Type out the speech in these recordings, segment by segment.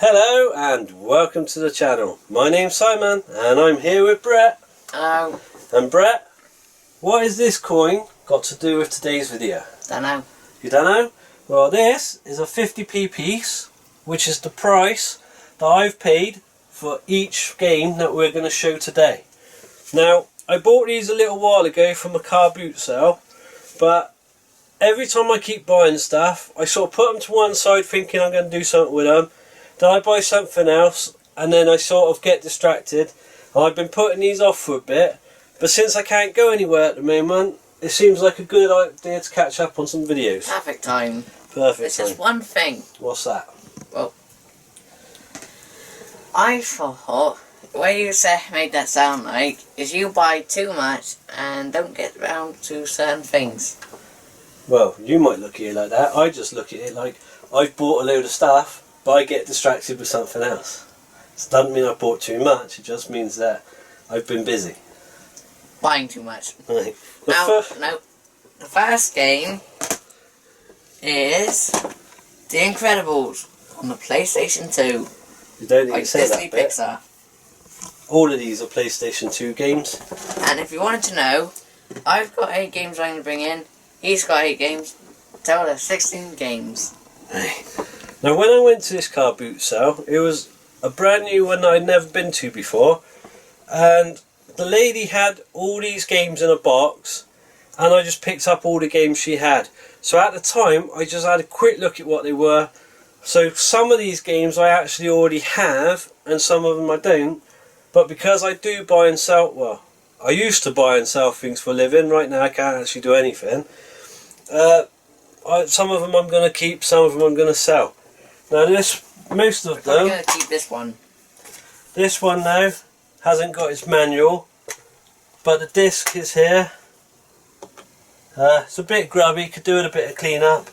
Hello and welcome to the channel. My name's Simon and I'm here with Brett. Hello. And Brett, what is this coin got to do with today's video? Dunno. You don't know? Well, this is a 50p piece, which is the price that I've paid for each game that we're going to show today. Now, I bought these a little while ago from a car boot sale, but every time I keep buying stuff, I sort of put them to one side thinking I'm going to do something with them. Then I buy something else and then I sort of get distracted. And I've been putting these off for a bit, but since I can't go anywhere at the moment, it seems like a good idea to catch up on some videos. Perfect time. Perfect There's time. just one thing. What's that? Well, I thought the way you made that sound like is you buy too much and don't get around to certain things. Well, you might look at it like that. I just look at it like I've bought a load of stuff, but I get distracted with something else. It doesn't mean I bought too much, it just means that I've been busy. Buying too much. Right. No. The first game is The Incredibles on the PlayStation 2. You don't need Like to say Disney that bit. Pixar. All of these are PlayStation 2 games. And if you wanted to know, I've got 8 games I'm going to bring in. He's got 8 games. Total of 16 games. Right. Now, when I went to this car boot sale, it was a brand new one that I'd never been to before, and the lady had all these games in a box, and I just picked up all the games she had. So at the time, I just had a quick look at what they were. So some of these games I actually already have, and some of them I don't. But because I do buy and sell, well, I used to buy and sell things for a living. Right now I can't actually do anything. Some of them I'm going to keep, some of them I'm going to sell. Now most of them... I'm going to keep this one. This one now hasn't got its manual, but the disc is here. It's a bit grubby, could do with a bit of clean up.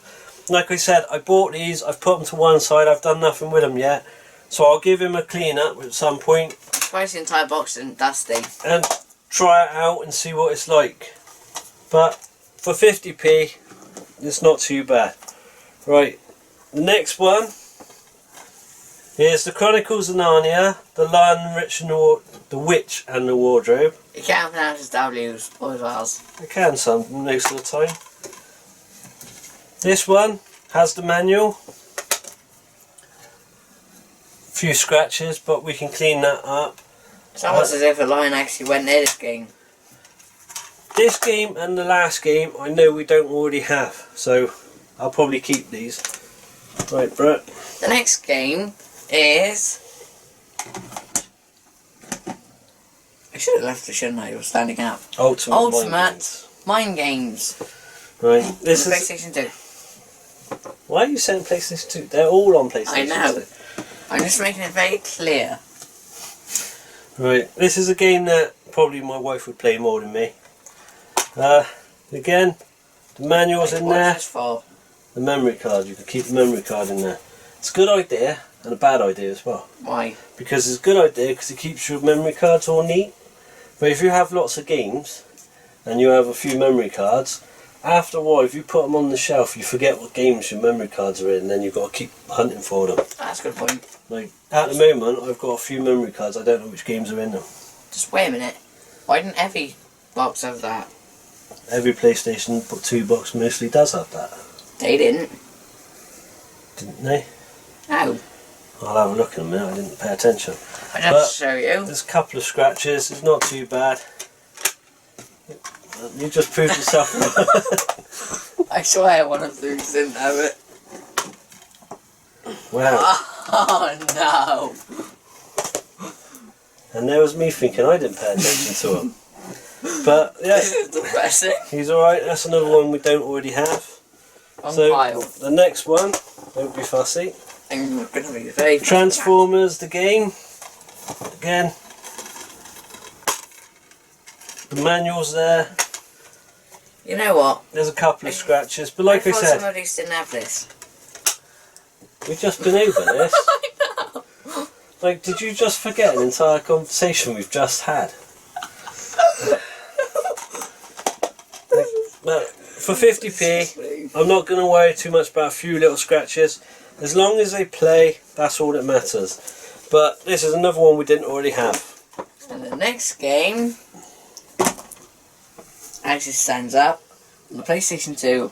Like I said, I bought these, I've put them to one side, I've done nothing with them yet. So I'll give him a clean up at some point. Twice the entire box and dusty. And try it out and see what it's like. But for 50p, it's not too bad. Right, the next one is The Chronicles of Narnia, The Lion, the Witch and the Wardrobe. You can't pronounce his W's or his R's. I can some most of the time. This one has the manual. A few scratches, but we can clean that up. It's almost as if a lion actually went near this game. This game and the last game I know we don't already have, so I'll probably keep these. Right, Brett. The next game is... I should have left it, shouldn't I? It was standing out. Ultimate Mind Games. Right, this is PlayStation 2. Why are you saying PlayStation 2? They're all on PlayStation 2. I know. I'm just making it very clear. Right, this is a game that probably my wife would play more than me. Again, the manual's in there. What's this for? The memory card, you can keep the memory card in there. It's a good idea and a bad idea as well. Why? Because it's a good idea because it keeps your memory cards all neat. But if you have lots of games and you have a few memory cards, after a while if you put them on the shelf you forget what games your memory cards are in and then you've got to keep hunting for them. That's a good point. Like at the moment I've got a few memory cards, I don't know which games are in them. Just wait a minute. Why didn't every box have that? Every PlayStation 2 box mostly does have that. They didn't. Didn't they? No. I'll have a look in a minute, I didn't pay attention. I'd have to show you. There's a couple of scratches, it's not too bad. You just proved yourself wrong. I swear one of these didn't have it. Wow. Oh no. And there was me thinking I didn't pay attention to him. But yeah, This is depressing. he's alright, that's another one we don't already have. On So file. the next one, don't be fussy. I'm going to be very... Transformers the game. Again. The manual's there. You know what? There's a couple of scratches, but like I thought said, some of these didn't have this. we've just been over this. I know. Like, did you just forget an entire conversation we've just had? But for 50p, I'm not going to worry too much about a few little scratches. As long as they play, that's all that matters. But this is another one we didn't already have. And the next game actually stands up on the PlayStation 2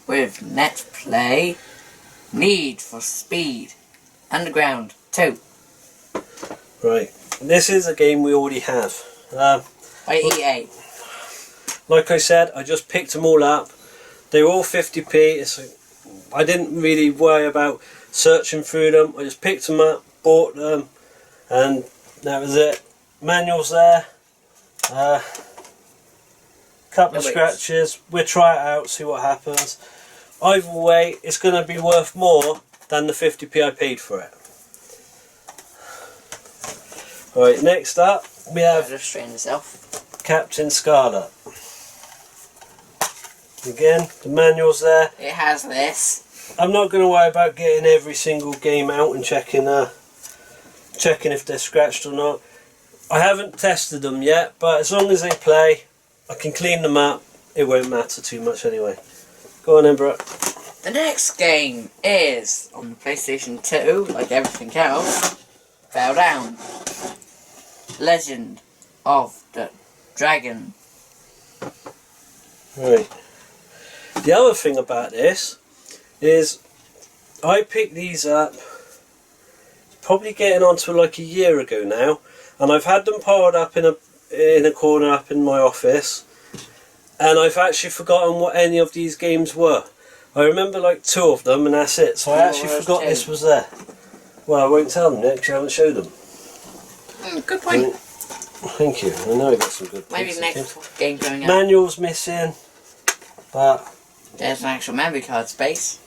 with Net Play Need for Speed Underground 2 Right, this is a game we already have. by EA. Like I said, I just picked them all up. They were all 50p. I didn't really worry about searching through them. I just picked them up, bought them, and that was it. Manuals there. Couple of scratches. We'll try it out, see what happens. Either way, it's going to be worth more than the 50p I paid for it. Right, next up we have Just straighten this off. Captain Scarlet. Again, the manual's there. It has this. I'm not going to worry about getting every single game out and checking if they're scratched or not. I haven't tested them yet, but as long as they play, I can clean them up. It won't matter too much anyway. Go on then, Brooke. The next game is on the PlayStation 2, like everything else. Fell Down. Legend of the Dragon. Right. The other thing about this is I picked these up probably getting on to like a year ago now, and I've had them piled up in a corner up in my office, and I've actually forgotten what any of these games were. I remember like 2 of them and that's it, so I actually forgot this was there. Well, I won't tell them yet because I haven't showed them. Good point. Thank you. I know I got some good points. Maybe the next game going out. Manual's missing, but There's an actual memory card space.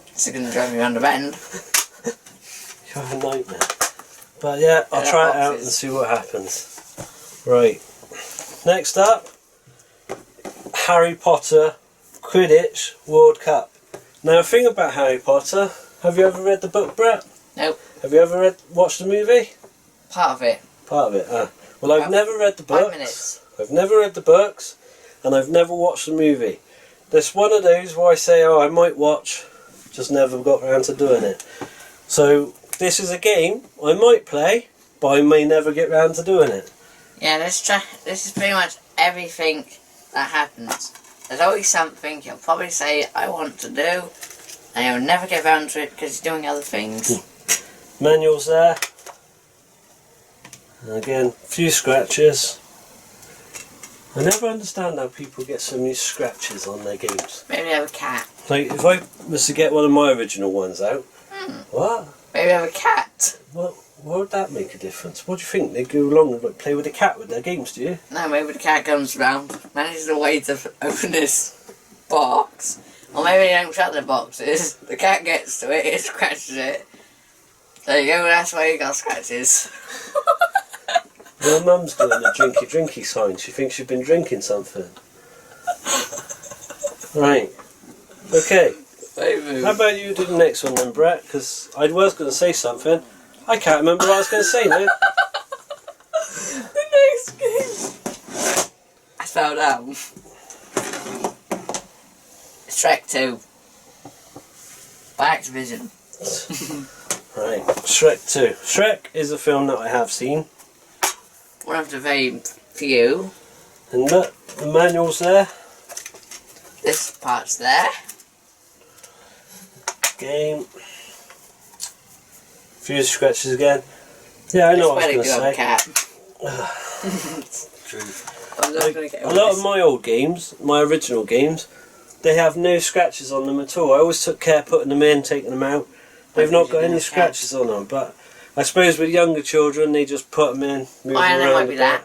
It's going to drive me around the bend. you're a nightmare. But yeah, I'll They're try it out and boxes. see what happens. Right. Next up, Harry Potter Quidditch World Cup. Now, a thing about Harry Potter, have you ever read the book, Brett? Nope. Have you ever watched the movie? Part of it. Part of it, Well, I've About never read the 5 books. minutes. I've never read the books, and I've never watched the movie. There's one of those where I say, oh, I might watch, just never got around to doing it. So, this is a game I might play, but I may never get round to doing it. Yeah, this is pretty much everything that happens. There's always something you'll probably say, I want to do, and you'll never get around to it because you're doing other things. Manual's there. And again, a few scratches. I never understand how people get so many scratches on their games. Maybe have a cat. Like, if I was to get one of my original ones out, what? Maybe have a cat. What would that make a difference? What do you think? They go along and like, play with the cat with their games, do you? No, maybe the cat comes round, manages a way to open this box. Or maybe they don't shut the boxes. The cat gets to it, it scratches it. There you go, that's why you got scratches. My mum's doing a drinky sign. She thinks you've been drinking something. Right. Okay. How about you do the next one then, Brett? Because I was going to say something. I can't remember what I was going to say now. The next game. I fell down. It's Shrek 2. By Activision. Right. Shrek 2. Shrek is a film that I have seen. One of the very few. And look, the manual's there. This part's there. Game. Few scratches again. Yeah, I know what I was going to say. Cat. True. I'm not gonna get A lot of my old games, my original games, they have no scratches on them at all. I always took care putting them in, taking them out. They've not got any scratches on them, but I suppose with younger children they just put them in, move them around might be a bit, that.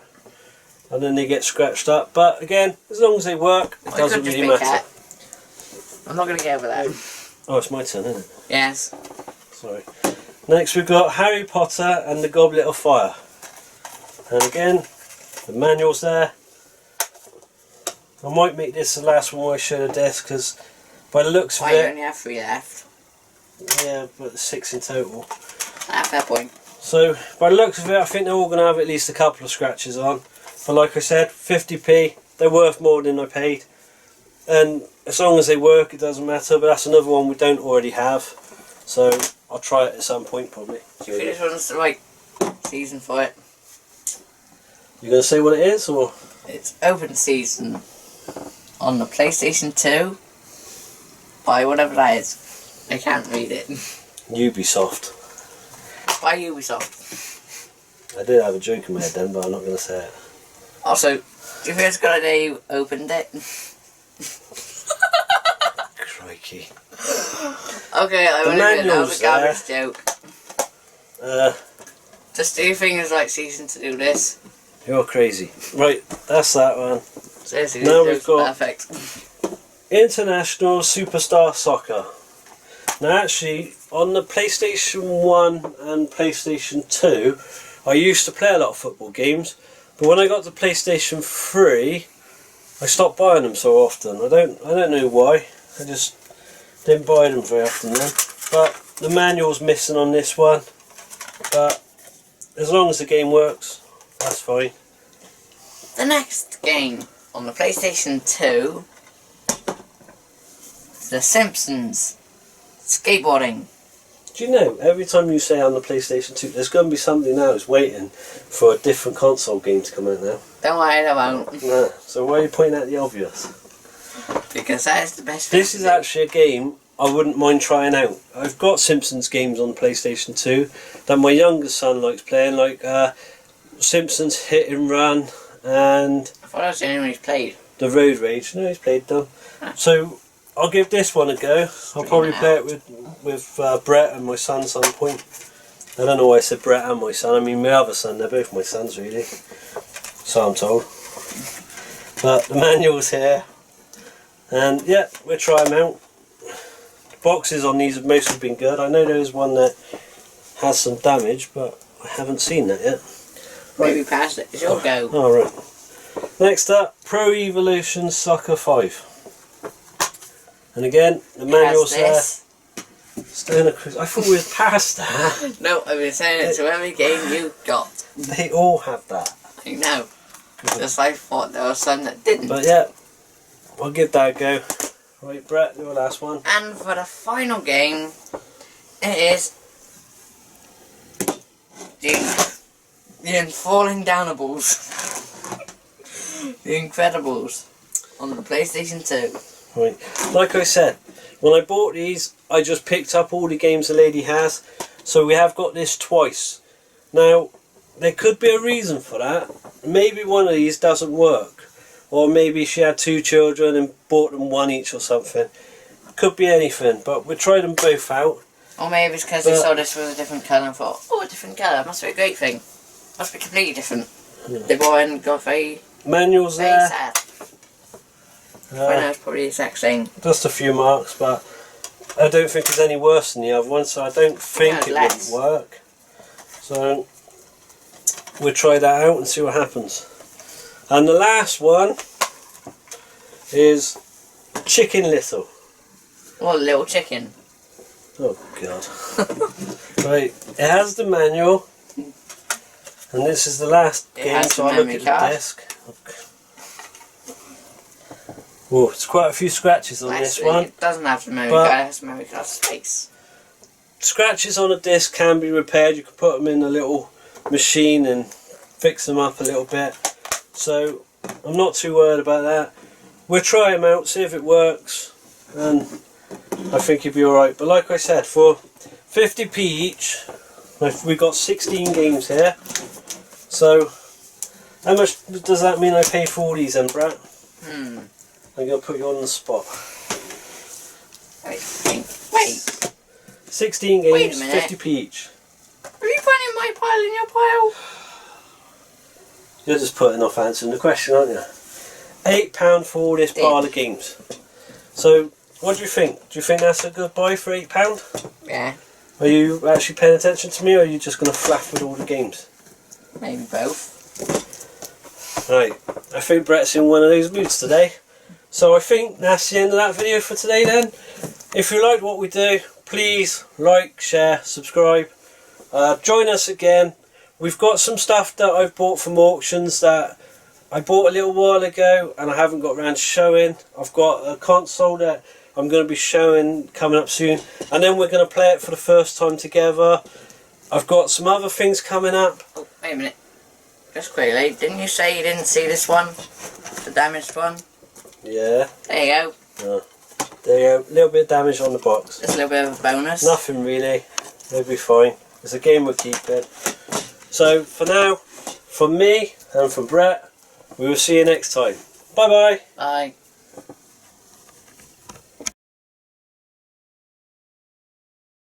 and then they get scratched up. But again, as long as they work, it doesn't really matter. Cat. I'm not going to get over that. Oh, it's my turn, isn't it? Yes. Sorry. Next we've got Harry Potter and the Goblet of Fire. And again, the manual's there. I might make this the last one where I show the disc, because by the looks of Why, you it... only have 3 left. Yeah, but 6 in total. At that point. So, by the looks of it, I think they're all going to have at least a couple of scratches on. But like I said, 50p, they're worth more than I paid. And as long as they work, it doesn't matter. But that's another one we don't already have. So, I'll try it at some point probably. Do you think this one's the right season for it? You gonna say what it is, or? It's open season on the PlayStation 2 by whatever that is. I can't read it. Ubisoft. By Ubisoft. I did have a joke in my head then, but I'm not gonna say it. Also, do you think it's a good idea you opened it? Crikey. Okay, I will admit that was a garbage joke. Just do you think it's right season to do this? You're crazy. Right, that's that one. Seriously, Now this we've got perfect. International Superstar Soccer. Now actually, on the PlayStation 1 and PlayStation 2, I used to play a lot of football games, but when I got to PlayStation 3, I stopped buying them so often. I don't know why. I just didn't buy them very often then. But the manual's missing on this one. But as long as the game works, that's fine. The next game on the PlayStation 2 is The Simpsons Skateboarding. Do you know, every time you say on the PlayStation 2, there's going to be somebody now who's waiting for a different console game to come out now. Don't worry, I won't. Nah, so why are you pointing out the obvious? Because that is the best thing. This is actually a game I wouldn't mind trying out. I've got Simpsons games on PlayStation 2 that my youngest son likes playing, like Simpsons Hit and Run and... I thought that was the only one he's played. The Road Rage. No, he's played them. So I'll give this one a go. I'll probably play it with Brett and my son some point. I don't know why I said Brett and my son. I mean my other son. They're both my sons really. So I'm told. But the manual's here. And yeah, we'll try them out. The boxes on these have mostly been good. I know there's one that has some damage, but I haven't seen that yet. Maybe past it. It's your go. Alright. Next up, Pro Evolution Soccer 5. And again, the manual's there. Still in a I thought we was past that. No, I've been saying it to every game you got. They all have that. I know. Just I thought there was some that didn't. But yeah, I'll give that a go. Right, Brett, your last one. And for the final game, it is the Falling Downables. The Incredibles on the PlayStation 2. Right, like I said, when I bought these, I just picked up all the games the lady has. So we have got this twice. Now, there could be a reason for that. Maybe one of these doesn't work. Or maybe she had two children and bought them one each or something. Could be anything, but we tried them both out. Or maybe it's because they saw this was a different colour and thought, oh, a different colour, must be a great thing. Must be completely different. Yeah. They bought it and got very Manual's there. sad. I know it's probably the exact same. Just a few marks, but I don't think it's any worse than the other one, so I don't think it would work. So we'll try that out and see what happens. And the last one is Chicken Little. What, a little chicken? Oh god. Right, it has the manual, and this is the last game, so I look at the disc. Oh, it's quite a few scratches on this one. It doesn't have the memory card, it has the memory card space. Scratches on a disc can be repaired. You can put them in a little machine and fix them up a little bit. So I'm not too worried about that. We'll try them out, see if it works, and I think you'll be alright. But like I said, for 50p each, we've got 16 games here. So how much does that mean I pay for all these then, Brett? I'm going to put you on the spot. Wait. 16 games, 50p each. Are you putting my pile in your pile? You're just putting off answering the question, aren't you? £8 for all this pile of games. So, what do you think? Do you think that's a good buy for £8? Yeah. Are you actually paying attention to me, or are you just going to flaff with all the games? Maybe both. Right, I think Brett's in one of those moods today. So I think that's the end of that video for today then. If you like what we do, please like, share, subscribe. Join us again. We've got some stuff that I've bought from auctions that I bought a little while ago and I haven't got around to showing. I've got a console that I'm going to be showing coming up soon, and then we're going to play it for the first time together. I've got some other things coming up. Oh, wait a minute. Just quickly, didn't you say you didn't see this one? The damaged one? Yeah. There you go. There you go. A little bit of damage on the box. Just a little bit of a bonus. Nothing really. It'll be fine. It's a game we're keeping. So for now, from me and from Brett, we will see you next time. Bye bye. Bye.